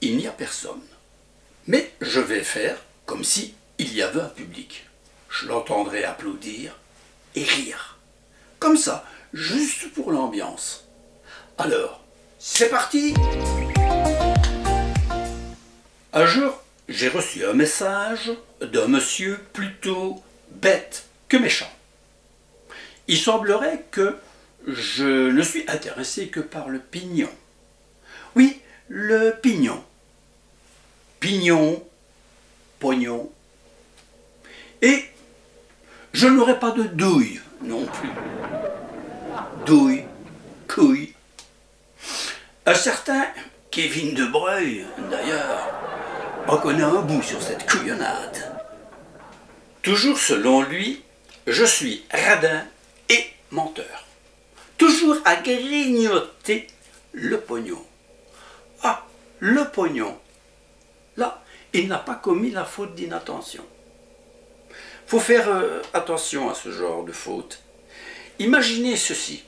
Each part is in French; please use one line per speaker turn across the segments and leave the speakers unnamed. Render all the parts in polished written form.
il n'y a personne. Mais je vais faire comme si il y avait un public. Je l'entendrai applaudir et rire. Comme ça, juste pour l'ambiance. Alors, c'est parti! Un jour, j'ai reçu un message d'un monsieur plutôt bête que méchant. Il semblerait que je ne suis intéressé que par le pignon. Oui, le pignon. Pignon, pognon. Et je n'aurai pas de douille non plus. Douille, couille. Un certain Kevin De Breuil, d'ailleurs, en connaît un bout sur cette couillonnade. Toujours selon lui, je suis radin et menteur. Toujours à grignoter le pognon. Ah, le pognon. Là, il n'a pas commis la faute d'inattention. Faut faire attention à ce genre de faute. Imaginez ceci.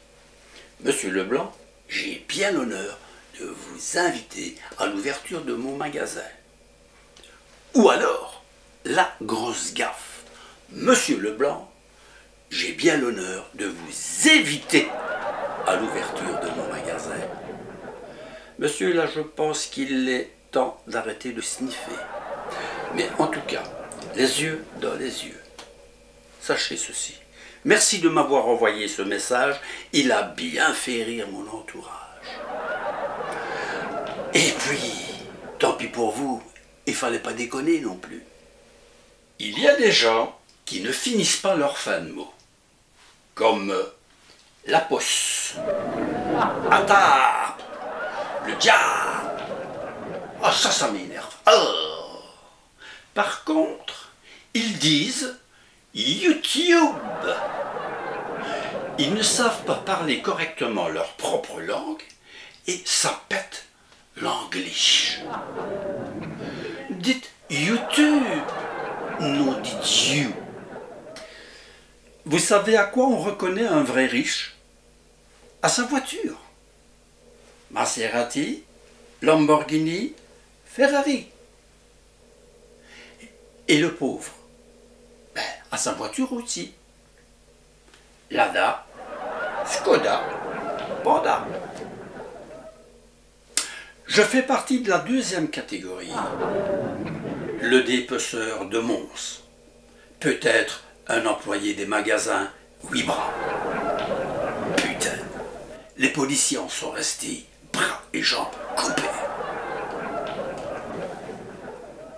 Monsieur Leblanc, j'ai bien l'honneur de vous inviter à l'ouverture de mon magasin. Ou alors, la grosse gaffe. Monsieur Leblanc, j'ai bien l'honneur de vous éviter à l'ouverture de mon magasin. Monsieur, là, je pense qu'il est temps d'arrêter de sniffer. Mais en tout cas, les yeux dans les yeux. Sachez ceci. Merci de m'avoir envoyé ce message. Il a bien fait rire mon entourage. Et puis, tant pis pour vous, il fallait pas déconner non plus. Il y a des gens qui ne finissent pas leur fin de mots. Comme la posse, Attard, le diable. Ah, ça m'énerve. Oh. Par contre, ils disent YouTube. Ils ne savent pas parler correctement leur propre langue et ça pète l'anglish. Dites YouTube, non dites you. Vous savez à quoi on reconnaît un vrai riche? À sa voiture. Maserati, Lamborghini, Ferrari. Et le pauvre? Ben, à sa voiture aussi. Lada, Skoda, Panda. Je fais partie de la deuxième catégorie. Le dépeceur de Mons. Peut-être un employé des magasins 8 bras. Putain, les policiers en sont restés bras et jambes coupés.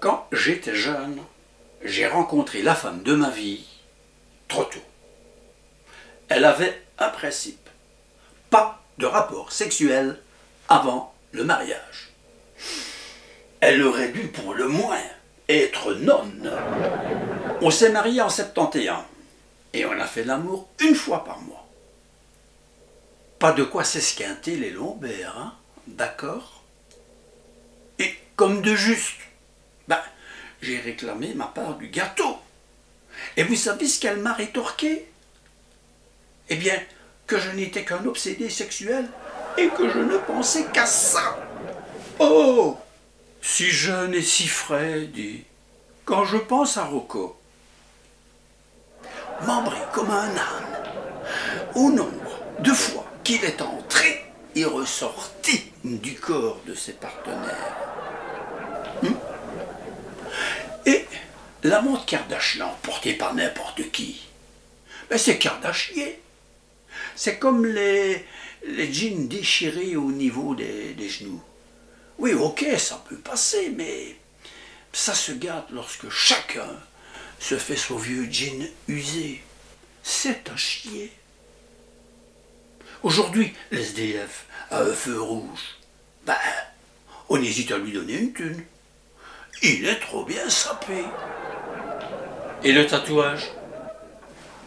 Quand j'étais jeune, j'ai rencontré la femme de ma vie trop tôt. Elle avait un principe, pas de rapport sexuel avant le mariage. Elle aurait dû pour le moins être nonne. On s'est mariés en 71 et on a fait l'amour une fois par mois. Pas de quoi s'esquinter les lombaires, hein, d'accord? Et comme de juste, ben, j'ai réclamé ma part du gâteau. Et vous savez ce qu'elle m'a rétorqué? Eh bien, que je n'étais qu'un obsédé sexuel et que je ne pensais qu'à ça. Oh, si jeune et si frais, dit, quand je pense à Rocco, membré comme un âne, au nombre de fois qu'il est entré et ressorti du corps de ses partenaires. Et la montre Kardashian, portée par n'importe qui, ben c'est Kardashian. C'est comme les jeans déchirés au niveau des genoux. Oui, ok, ça peut passer, mais ça se gâte lorsque chacun se fait son vieux jean usé. C'est à chier. Aujourd'hui, l'SDF a un feu rouge. Ben, on hésite à lui donner une thune. Il est trop bien sapé. Et le tatouage?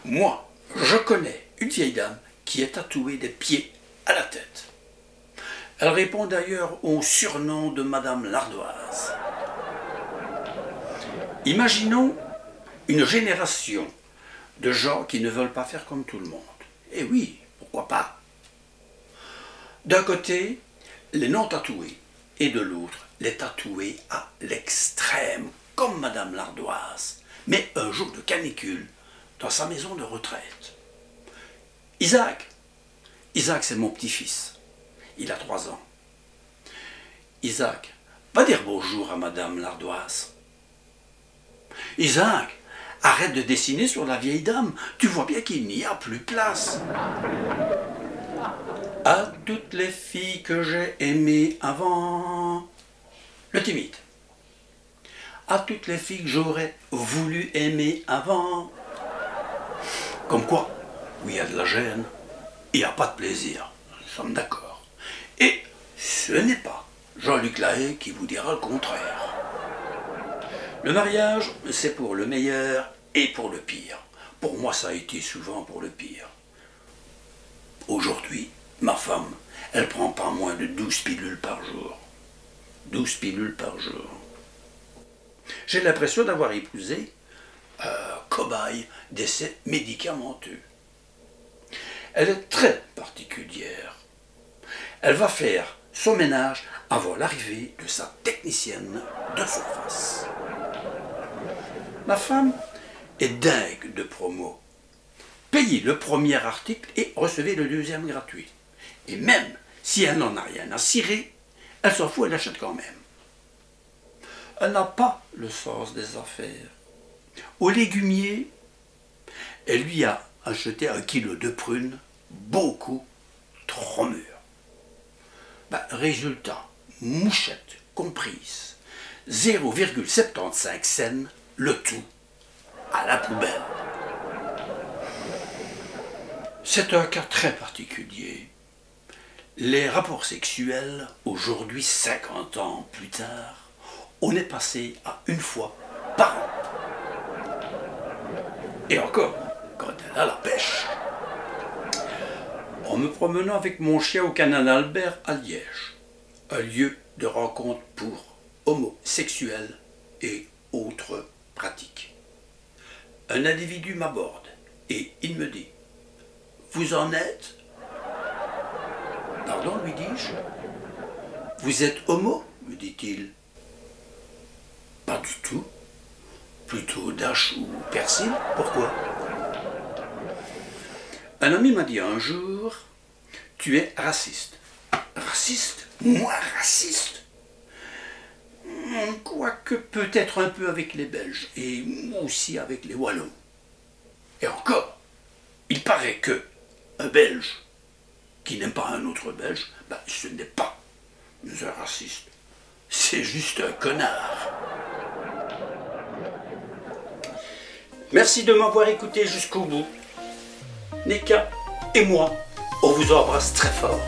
Moi, je connais une vieille dame qui est tatouée des pieds à la tête. Elle répond d'ailleurs au surnom de Madame l'Ardoise. Imaginons une génération de gens qui ne veulent pas faire comme tout le monde. Eh oui, pourquoi pas? D'un côté, les non-tatoués, et de l'autre, les tatoués à l'extrême, comme Madame l'Ardoise, mais un jour de canicule, dans sa maison de retraite. Isaac, c'est mon petit-fils. Il a 3 ans. Isaac, va dire bonjour à Madame l'Ardoise. Isaac, arrête de dessiner sur la vieille dame, tu vois bien qu'il n'y a plus place. À toutes les filles que j'ai aimées avant. Le timide. À toutes les filles que j'aurais voulu aimer avant. Comme quoi, où il y a de la gêne, il n'y a pas de plaisir. Nous sommes d'accord. Et ce n'est pas Jean-Luc Lahaye qui vous dira le contraire. Le mariage, c'est pour le meilleur et pour le pire. Pour moi, ça a été souvent pour le pire. Aujourd'hui, ma femme, elle prend pas moins de 12 pilules par jour. 12 pilules par jour. J'ai l'impression d'avoir épousé un cobaye d'essais médicamenteux. Elle est très particulière. Elle va faire son ménage avant l'arrivée de sa technicienne de surface. Ma femme est dingue de promo. Payez le premier article et recevez le deuxième gratuit. Et même si elle n'en a rien à cirer, elle s'en fout, elle achète quand même. Elle n'a pas le sens des affaires. Au légumier, elle lui a acheté 1 kilo de prunes, beaucoup trop mûres. Résultat, mouchette comprise, 0,75 cents, le tout à la poubelle. C'est un cas très particulier. Les rapports sexuels, aujourd'hui 50 ans plus tard, on est passé à 1 fois par an. Et encore, quand elle a la pêche. En me promenant avec mon chien au canal Albert à Liège, un lieu de rencontre pour homosexuels et autres pratiques. Un individu m'aborde et il me dit « Vous en êtes ?» « Pardon, lui dis-je. « Vous êtes homo ?» me dit-il. « Pas du tout. Plutôt dash ou persil. Pourquoi ?» Un ami m'a dit un jour « Tu es raciste. » Raciste? Moi, raciste? Quoique peut-être un peu avec les Belges et moi aussi avec les Wallons. Et encore, il paraît que un Belge qui n'aime pas un autre Belge, ce n'est pas un raciste. C'est juste un connard. Merci de m'avoir écouté jusqu'au bout. Neka et moi, on vous embrasse très fort.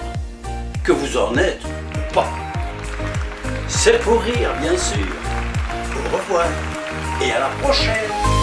Que vous en êtes ou pas. C'est pour rire, bien sûr. Au revoir et à la prochaine.